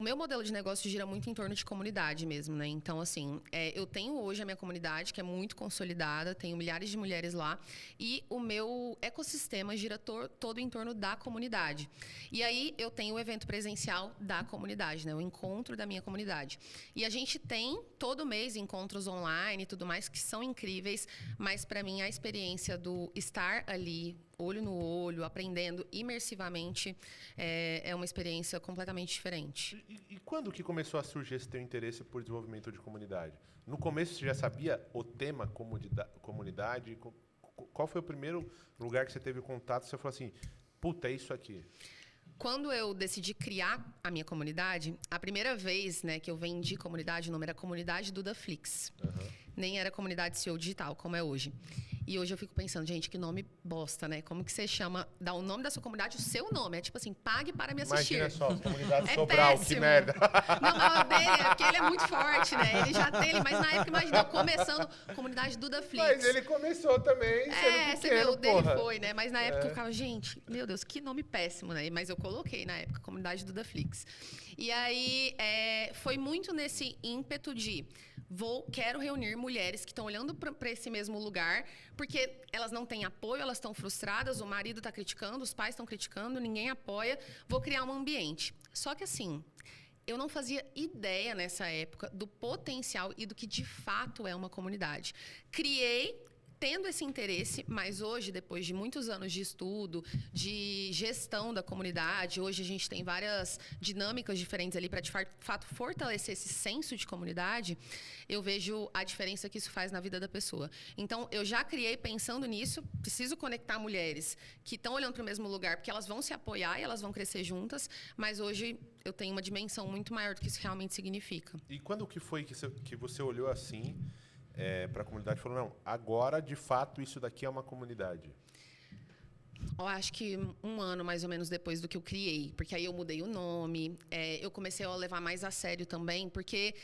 meu modelo de negócio gira muito em torno de comunidade mesmo, né? Então, assim, eu tenho hoje a minha comunidade, que é muito consolidada, tenho milhares de mulheres lá, e o meu ecossistema gira todo em torno da comunidade. E aí, eu tenho o evento presencial da comunidade, né? O encontro da minha comunidade. E a gente tem, todo mês, encontros online e tudo mais, que são incríveis, mas, para mim, a experiência do estar ali, olho no olho, aprendendo imersivamente, é uma experiência completamente diferente. E quando que começou a surgir esse teu interesse por desenvolvimento de comunidade? No começo você já sabia o tema comunidade? Qual foi o primeiro lugar que você teve contato e você falou assim, puta, é isso aqui? Quando eu decidi criar a minha comunidade, a primeira vez, né, que eu vendi comunidade, o nome era Comunidade Dudaflix. Nem era Comunidade CEO Digital, como é hoje. E hoje eu fico pensando, gente, que nome bosta, né? Como que você chama, dá o nome da sua comunidade, o seu nome. É tipo assim, pague para me assistir. Imagina só, Comunidade Sobral, péssimo. que merda. Não, mas o dele, porque ele é muito forte, né? Ele já tem, mas na época, imagina, eu começando Comunidade Dudaflix. Mas ele começou também sendo pequeno, você vê, o dele porra. foi, né? Mas na época eu ficava, gente, meu Deus, que nome péssimo, né? Mas eu coloquei na época, Comunidade Dudaflix. E aí, foi muito nesse ímpeto de quero reunir mulheres que estão olhando para esse mesmo lugar, porque elas não têm apoio, elas estão frustradas, o marido está criticando, os pais estão criticando, ninguém apoia. Vou criar um ambiente. Só que assim, eu não fazia ideia nessa época do potencial e do que de fato é uma comunidade. Criei tendo esse interesse, mas hoje, depois de muitos anos de estudo, de gestão da comunidade, hoje a gente tem várias dinâmicas diferentes ali para, de fato, fortalecer esse senso de comunidade, eu vejo a diferença que isso faz na vida da pessoa. Então, eu já criei pensando nisso, preciso conectar mulheres que estão olhando para o mesmo lugar, porque elas vão se apoiar e elas vão crescer juntas, mas hoje eu tenho uma dimensão muito maior do que isso realmente significa. E quando que foi que você olhou assim para a comunidade e falou, não, agora, de fato, isso daqui é uma comunidade? Eu acho que 1 ano, mais ou menos, depois do que eu criei. Porque aí eu mudei o nome, eu comecei a levar mais a sério também, porque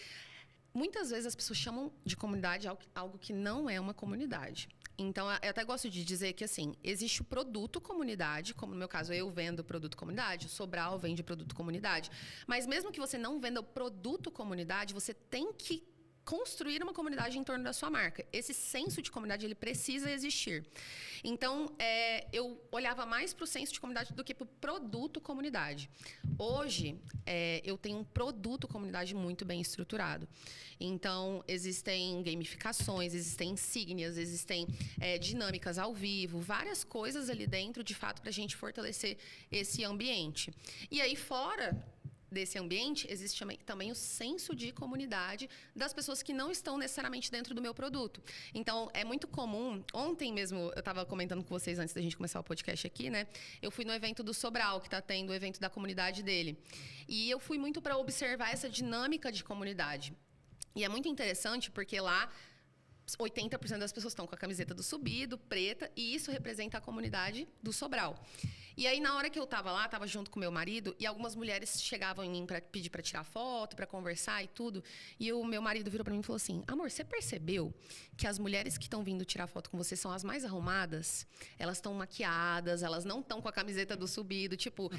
muitas vezes as pessoas chamam de comunidade algo que não é uma comunidade. Então, eu até gosto de dizer que, assim, existe o produto comunidade, como no meu caso, eu vendo produto comunidade, o Sobral vende produto comunidade. Mas mesmo que você não venda o produto comunidade, você tem que construir uma comunidade em torno da sua marca. Esse senso de comunidade, ele precisa existir. Então, eu olhava mais para o senso de comunidade do que para o produto comunidade. Hoje, eu tenho um produto comunidade muito bem estruturado. Então, existem gamificações, existem insígnias, existem dinâmicas ao vivo, várias coisas ali dentro, de fato, para a gente fortalecer esse ambiente. E aí, fora desse ambiente, existe também o senso de comunidade das pessoas que não estão necessariamente dentro do meu produto. Então, é muito comum... Ontem mesmo, eu estava comentando com vocês antes da gente começar o podcast aqui, né? Eu fui no evento do Sobral, que está tendo o evento da comunidade dele. E eu fui muito para observar essa dinâmica de comunidade. E é muito interessante, porque lá 80% das pessoas estão com a camiseta do Subido, preta, e isso representa a comunidade do Sobral. E aí, na hora que eu estava lá, estava junto com meu marido, e algumas mulheres chegavam em mim para pedir para tirar foto, para conversar e tudo. E o meu marido virou para mim e falou assim, amor, você percebeu que as mulheres que estão vindo tirar foto com você são as mais arrumadas? Elas estão maquiadas, elas não estão com a camiseta do Subido, tipo...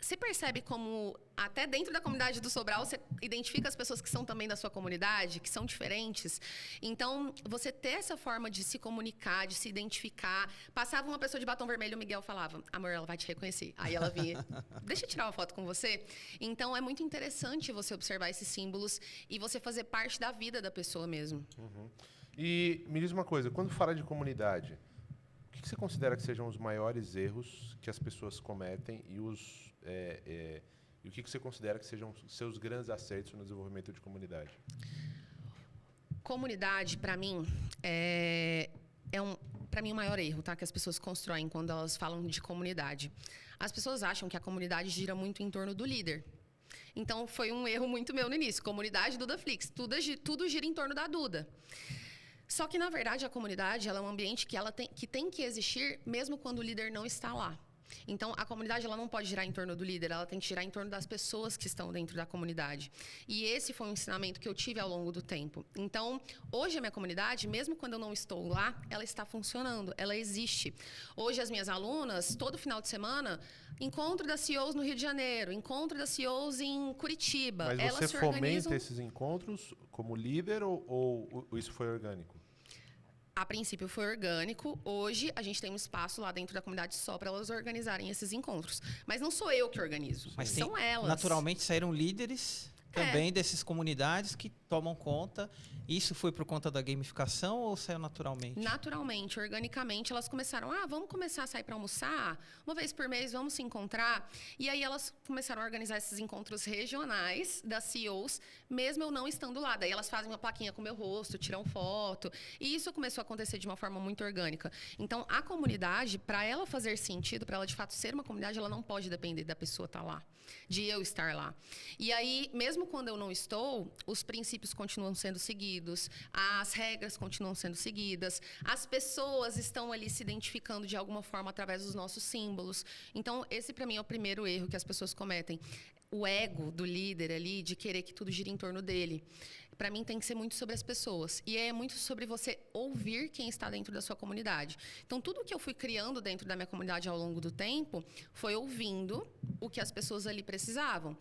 Você percebe como, até dentro da comunidade do Sobral, você identifica as pessoas que são também da sua comunidade, que são diferentes. Então, você ter essa forma de se comunicar, de se identificar. Passava uma pessoa de batom vermelho, o Miguel falava, amor, ela vai te reconhecer. Aí ela vinha, deixa eu tirar uma foto com você. Então, é muito interessante você observar esses símbolos e você fazer parte da vida da pessoa mesmo. Uhum. E me diz uma coisa, quando fala de comunidade, o que você considera que sejam os maiores erros que as pessoas cometem e e o que você considera que sejam seus grandes acertos no desenvolvimento de comunidade? Comunidade, para mim, para mim, o maior erro, tá? Que as pessoas constroem quando elas falam de comunidade. As pessoas acham que a comunidade gira muito em torno do líder. Então, foi um erro muito meu no início. Comunidade Dudaflix. Tudo gira em torno da Duda. Só que, na verdade, a comunidade ela é um ambiente que tem que existir mesmo quando o líder não está lá. Então, a comunidade ela não pode girar em torno do líder, ela tem que girar em torno das pessoas que estão dentro da comunidade. E esse foi um ensinamento que eu tive ao longo do tempo. Então, hoje a minha comunidade, mesmo quando eu não estou lá, ela está funcionando, ela existe. Hoje as minhas alunas, todo final de semana, encontro das CEOs no Rio de Janeiro, encontro das CEOs em Curitiba. Mas elas você fomenta esses encontros como líder ou isso foi orgânico? A princípio foi orgânico. Hoje a gente tem um espaço lá dentro da comunidade só para elas organizarem esses encontros. Mas não sou eu que organizo, Mas são elas. Naturalmente saíram líderes também dessas comunidades que tomam conta. Isso foi por conta da gamificação ou saiu naturalmente? Naturalmente, organicamente, elas começaram, vamos começar a sair para almoçar, uma vez por mês, vamos se encontrar. E aí elas começaram a organizar esses encontros regionais das CEOs, mesmo eu não estando lá. Daí elas fazem uma plaquinha com o meu rosto, tiram foto. E isso começou a acontecer de uma forma muito orgânica. Então, a comunidade, para ela fazer sentido, para ela de fato ser uma comunidade, ela não pode depender da pessoa estar lá, de eu estar lá. E aí, mesmo quando eu não estou, os princípios continuam sendo seguidos, as regras continuam sendo seguidas, as pessoas estão ali se identificando de alguma forma através dos nossos símbolos. Então, esse para mim é o primeiro erro que as pessoas cometem. O ego do líder ali, de querer que tudo gire em torno dele. Para mim, tem que ser muito sobre as pessoas. E é muito sobre você ouvir quem está dentro da sua comunidade. Então, tudo que eu fui criando dentro da minha comunidade ao longo do tempo foi ouvindo o que as pessoas ali precisavam.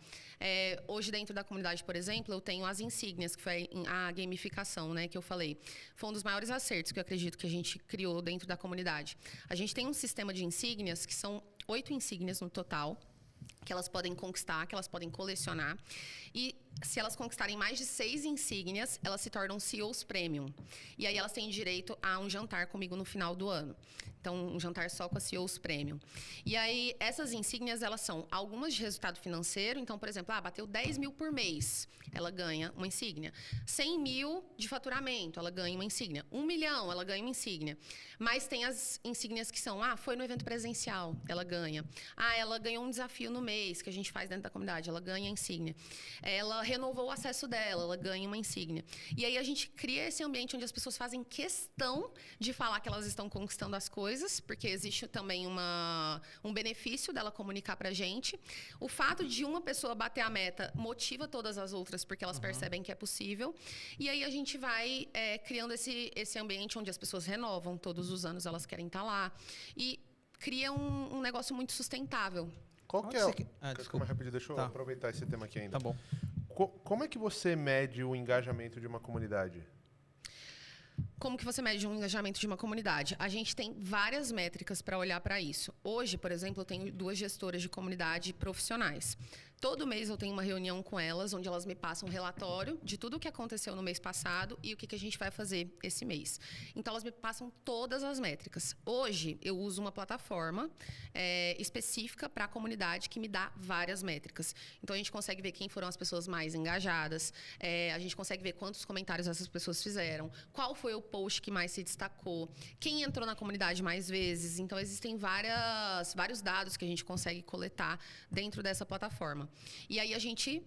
Hoje, dentro da comunidade, por exemplo, eu tenho as insígnias, que foi a gamificação, né, que eu falei. Foi um dos maiores acertos que eu acredito que a gente criou dentro da comunidade. A gente tem um sistema de insígnias, que são 8 insígnias no total, que elas podem conquistar, que elas podem colecionar. E se elas conquistarem mais de 6 insígnias, elas se tornam CEOs Premium. E aí elas têm direito a um jantar comigo no final do ano. Então, um jantar só com a CEOs Premium. E aí, essas insígnias, elas são algumas de resultado financeiro. Então, por exemplo, bateu 10 mil por mês, ela ganha uma insígnia. 100 mil de faturamento, ela ganha uma insígnia. 1 milhão, ela ganha uma insígnia. Mas tem as insígnias que são, foi no evento presencial, ela ganha. Ela ganhou um desafio no mês, que a gente faz dentro da comunidade, ela ganha a insígnia. Ela renovou o acesso dela, ela ganha uma insígnia. E aí, a gente cria esse ambiente onde as pessoas fazem questão de falar que elas estão conquistando as coisas, porque existe também um benefício dela comunicar pra gente. O fato de uma pessoa bater a meta motiva todas as outras, porque elas percebem que é possível. E aí a gente vai criando esse ambiente onde as pessoas renovam, todos os anos elas querem estar lá. E cria um negócio muito sustentável. Qual que é desculpa. Rapidinho, deixa eu aproveitar esse tema aqui ainda. Tá bom. Como é que você mede o engajamento de uma comunidade? Como que você mede um engajamento de uma comunidade? A gente tem várias métricas para olhar para isso. Hoje, por exemplo, eu tenho 2 gestoras de comunidade profissionais. Todo mês eu tenho uma reunião com elas, onde elas me passam um relatório de tudo o que aconteceu no mês passado e o que a gente vai fazer esse mês. Então, elas me passam todas as métricas. Hoje, eu uso uma plataforma específica para a comunidade que me dá várias métricas. Então, a gente consegue ver quem foram as pessoas mais engajadas, a gente consegue ver quantos comentários essas pessoas fizeram, qual foi o post que mais se destacou, quem entrou na comunidade mais vezes. Então, existem vários dados que a gente consegue coletar dentro dessa plataforma. E aí a gente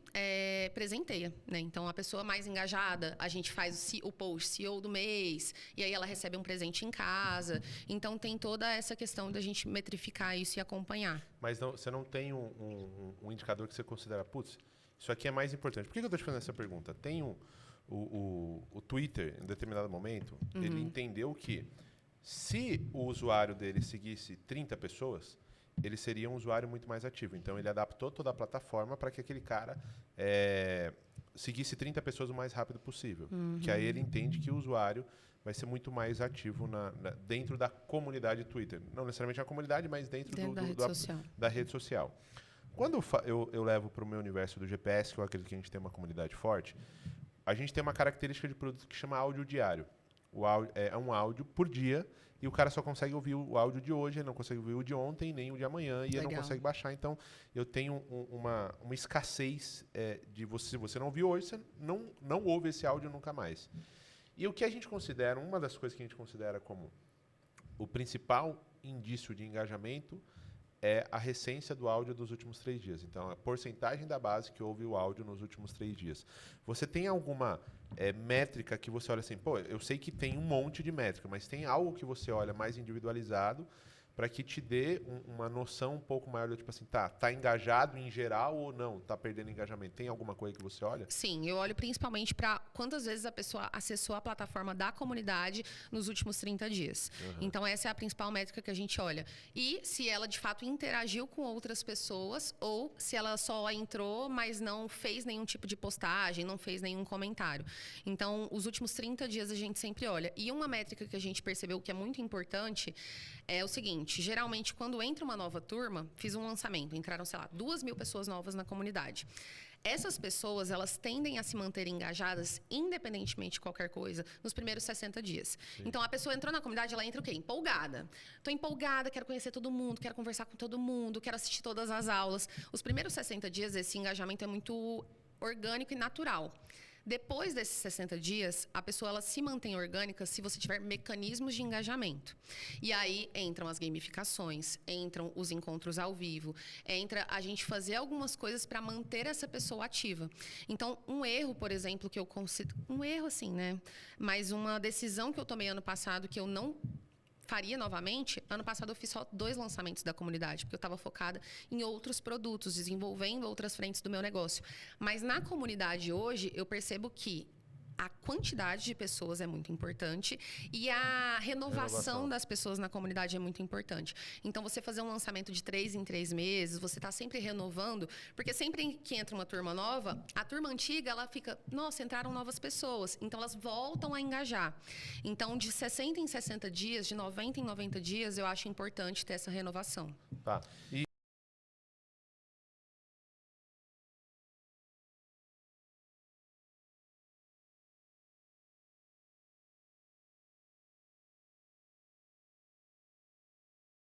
presenteia, né? Então, a pessoa mais engajada, a gente faz o post CEO do mês, e aí ela recebe um presente em casa. Então, tem toda essa questão da gente metrificar isso e acompanhar. Mas você não tem um indicador que você considera, putz, isso aqui é mais importante. Por que eu estou te fazendo essa pergunta? Tem o Twitter, em determinado momento, ele entendeu que se o usuário dele seguisse 30 pessoas, ele seria um usuário muito mais ativo. Então, ele adaptou toda a plataforma para que aquele cara seguisse 30 pessoas o mais rápido possível. Que aí ele entende que o usuário vai ser muito mais ativo dentro da comunidade Twitter. Não necessariamente na comunidade, mas dentro da rede social. Quando eu levo para o meu universo do GPS, que eu acredito que a gente tem uma comunidade forte, a gente tem uma característica de produto que chama áudio diário. É um áudio por dia, e o cara só consegue ouvir o áudio de hoje, ele não consegue ouvir o de ontem, nem o de amanhã, e ele não consegue baixar. Então, eu tenho uma escassez se você não ouviu hoje, você não ouve esse áudio nunca mais. E o que a gente considera, uma das coisas que a gente considera como o principal indício de engajamento é a recência do áudio dos últimos 3 dias. Então, a porcentagem da base que ouve o áudio nos últimos 3 dias. Você tem alguma métrica que você olha assim, eu sei que tem um monte de métrica, mas tem algo que você olha mais individualizado para que te dê uma noção um pouco maior do tipo assim, tá engajado em geral ou não, tá perdendo engajamento? Tem alguma coisa que você olha? Sim, eu olho principalmente para quantas vezes a pessoa acessou a plataforma da comunidade nos últimos 30 dias. Então, essa é a principal métrica que a gente olha. E se ela, de fato, interagiu com outras pessoas ou se ela só entrou, mas não fez nenhum tipo de postagem, não fez nenhum comentário. Então, os últimos 30 dias a gente sempre olha. E uma métrica que a gente percebeu que é muito importante é o seguinte: geralmente, quando entra uma nova turma, fiz um lançamento, entraram, sei lá, 2.000 pessoas novas na comunidade. Essas pessoas, elas tendem a se manter engajadas, independentemente de qualquer coisa, nos primeiros 60 dias. Sim. Então, a pessoa entrou na comunidade, ela entra o quê? Empolgada. Estou empolgada, quero conhecer todo mundo, quero conversar com todo mundo, quero assistir todas as aulas. Os primeiros 60 dias, esse engajamento é muito orgânico e natural. Depois desses 60 dias, a pessoa ela se mantém orgânica se você tiver mecanismos de engajamento. E aí entram as gamificações, entram os encontros ao vivo, entra a gente fazer algumas coisas para manter essa pessoa ativa. Então, um erro, por exemplo, que eu considero... Um erro assim, né? Mas uma decisão que eu tomei ano passado que eu não faria novamente, ano passado eu fiz só 2 lançamentos da comunidade, porque eu estava focada em outros produtos, desenvolvendo outras frentes do meu negócio. Mas na comunidade hoje, eu percebo que a quantidade de pessoas é muito importante e a renovação das pessoas na comunidade é muito importante. Então, você fazer um lançamento de 3 em 3 meses, você está sempre renovando, porque sempre que entra uma turma nova, a turma antiga, ela fica, nossa, entraram novas pessoas. Então, elas voltam a engajar. Então, de 60 em 60 dias, de 90 em 90 dias, eu acho importante ter essa renovação. Tá. E